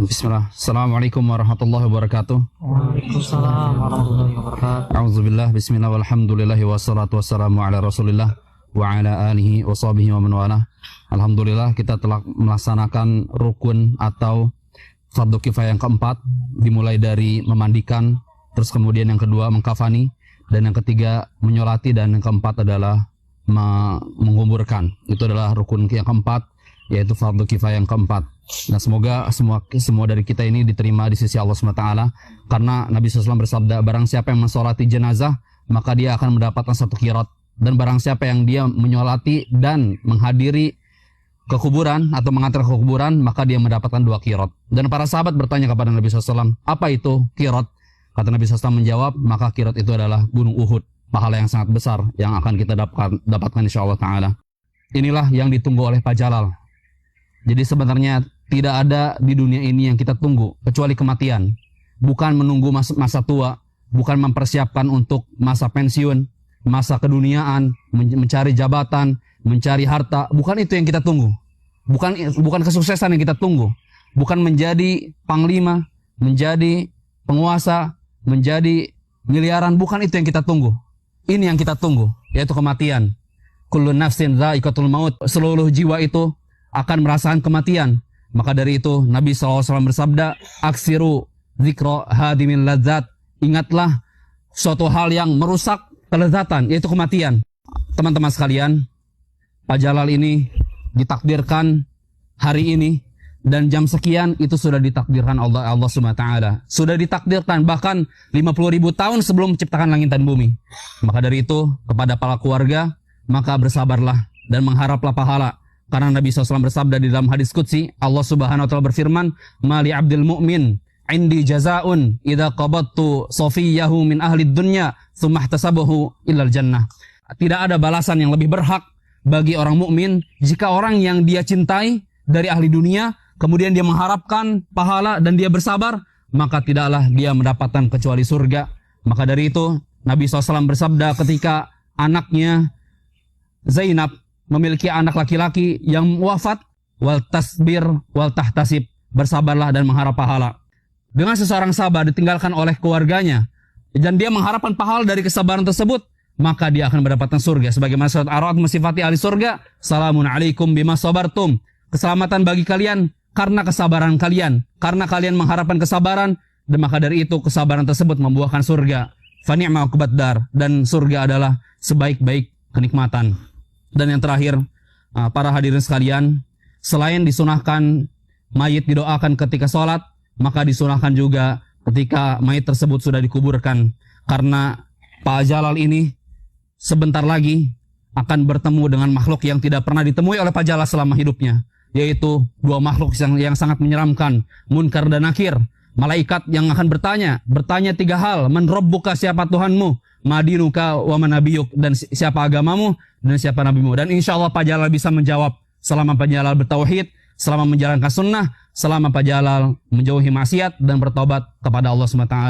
Bismillah. Assalamualaikum warahmatullahi wabarakatuh. Waalaikumsalam warahmatullahi wabarakatuh. A'udzubillah, bismillah, walhamdulillahi wassalatu wassalamu ala rasulillah wa ala alihi wa sahbihi wa man wala. Alhamdulillah kita telah melaksanakan rukun atau fardu kifayah yang keempat, dimulai dari memandikan, terus kemudian yang kedua mengkafani, dan yang ketiga menyolati, dan yang keempat adalah menguburkan. Itu adalah rukun yang keempat, yaitu fardu kifayah yang keempat. Nah, semoga semua dari kita ini diterima di sisi Allah SWT, karena Nabi SAW bersabda, barang siapa yang mensolati jenazah maka dia akan mendapatkan satu qirat, dan barang siapa yang dia menyolati dan menghadiri ke kuburan atau mengantar ke kuburan maka dia mendapatkan 2 qirat. Dan para sahabat bertanya kepada Nabi SAW, apa itu qirat? Kata Nabi SAW menjawab, maka qirat itu adalah gunung Uhud, pahala yang sangat besar yang akan kita dapatkan insyaallah ta'ala. Inilah yang ditunggu oleh Pak Jalal. Jadi sebenarnya tidak ada di dunia ini yang kita tunggu kecuali kematian. Bukan menunggu masa tua, bukan mempersiapkan untuk masa pensiun, masa keduniaan, mencari jabatan, mencari harta. Bukan itu yang kita tunggu. Bukan kesuksesan yang kita tunggu. Bukan menjadi panglima, menjadi penguasa, menjadi miliaran. Bukan itu yang kita tunggu. Ini yang kita tunggu, yaitu kematian. Kullu nafsin dha'iqatul maut. Seluruh jiwa itu akan merasakan kematian. Maka dari itu Nabi SAW bersabda, aksiru zikro hadimil ladzat. Ingatlah suatu hal yang merusak kelezatan, yaitu kematian. Teman-teman sekalian, Pak Jalal ini ditakdirkan hari ini, dan jam sekian itu sudah ditakdirkan Allah SWT. Sudah ditakdirkan bahkan 50.000 tahun sebelum menciptakan langit dan bumi. Maka dari itu kepada para keluarga, maka bersabarlah dan mengharaplah pahala. Karena Nabi SAW bersabda di dalam hadis qudsi, Allah Subhanahu wa taala berfirman, "Mali 'abdil mu'min 'indi jazaa'un idza qabattu safiyahu min ahli dunya tsumma ihtasabahu illal jannah." Tidak ada balasan yang lebih berhak bagi orang mukmin jika orang yang dia cintai dari ahli dunia kemudian dia mengharapkan pahala dan dia bersabar, maka tidaklah dia mendapatkan kecuali surga. Maka dari itu Nabi SAW bersabda ketika anaknya Zainab memiliki anak laki-laki yang wafat, wal tasbir wal tahtasib, bersabarlah dan mengharap pahala. Dengan seseorang sabar ditinggalkan oleh keluarganya dan dia mengharapkan pahala dari kesabaran tersebut, maka dia akan mendapatkan surga. Sebagaimana surat Ar-Ra'd mensifati ahli surga, salamun alaikum bima sabartum. Keselamatan bagi kalian karena kesabaran kalian, karena kalian mengharapkan kesabaran, dan maka dari itu kesabaran tersebut membuahkan surga. Fa ni'ma uqbad dar, dan surga adalah sebaik-baik kenikmatan. Dan yang terakhir, para hadirin sekalian, selain disunahkan mayit didoakan ketika sholat, maka disunahkan juga ketika mayit tersebut sudah dikuburkan. Karena Pak Jalal ini sebentar lagi akan bertemu dengan makhluk yang tidak pernah ditemui oleh Pak Jalal selama hidupnya, yaitu 2 makhluk yang sangat menyeramkan, Munkar dan Nakir. Malaikat yang akan bertanya 3 hal, man rabbuka, siapa Tuhanmu, madinuka wa manabiyuk, dan siapa agamamu dan siapa nabimu. Dan insya Allah Pak Jalal bisa menjawab selama Pak Jalal bertauhid, selama menjalankan sunnah, selama Pak Jalal menjauhi maksiat dan bertobat kepada Allah SWT.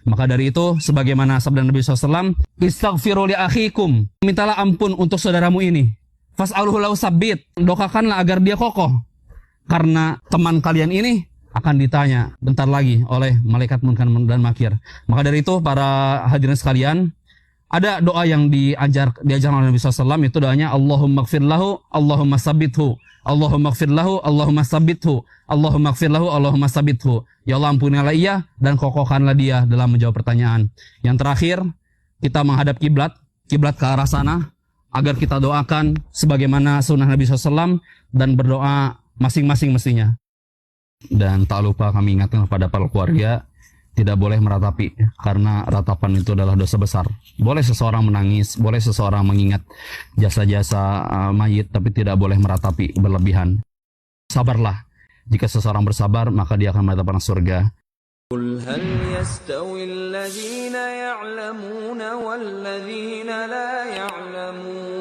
Maka dari itu sebagaimana sabda Nabi SAW, istaghfiru li akhikum, mintalah ampun untuk saudaramu ini, fas'aluhu lahu sabbit, doakanlah agar dia kokoh, karena teman kalian ini akan ditanya bentar lagi oleh malaikat Munkar dan Nakir. Maka dari itu para hadirin sekalian, ada doa yang diajarkan oleh Nabi SAW, itu doanya Allahumma gfir lahu, Allahumma sabithu, Allahumma gfir lahu, Allahumma sabithu, Allahumma gfir lahu, Allahumma sabithu. Ya Allah, ampunilah ia dan kokohkanlah dia dalam menjawab pertanyaan. Yang terakhir, kita menghadap kiblat ke arah sana, agar kita doakan sebagaimana sunnah Nabi SAW dan berdoa masing-masing mestinya. Dan tak lupa kami ingatkan kepada para keluarga, tidak boleh meratapi, karena ratapan itu adalah dosa besar. Boleh seseorang menangis, boleh seseorang mengingat jasa-jasa mayit, tapi tidak boleh meratapi berlebihan. Sabarlah. Jika seseorang bersabar, maka dia akan mendapatkan surga. قل هل يستوي الذين يعلمون والذين لا يعلمون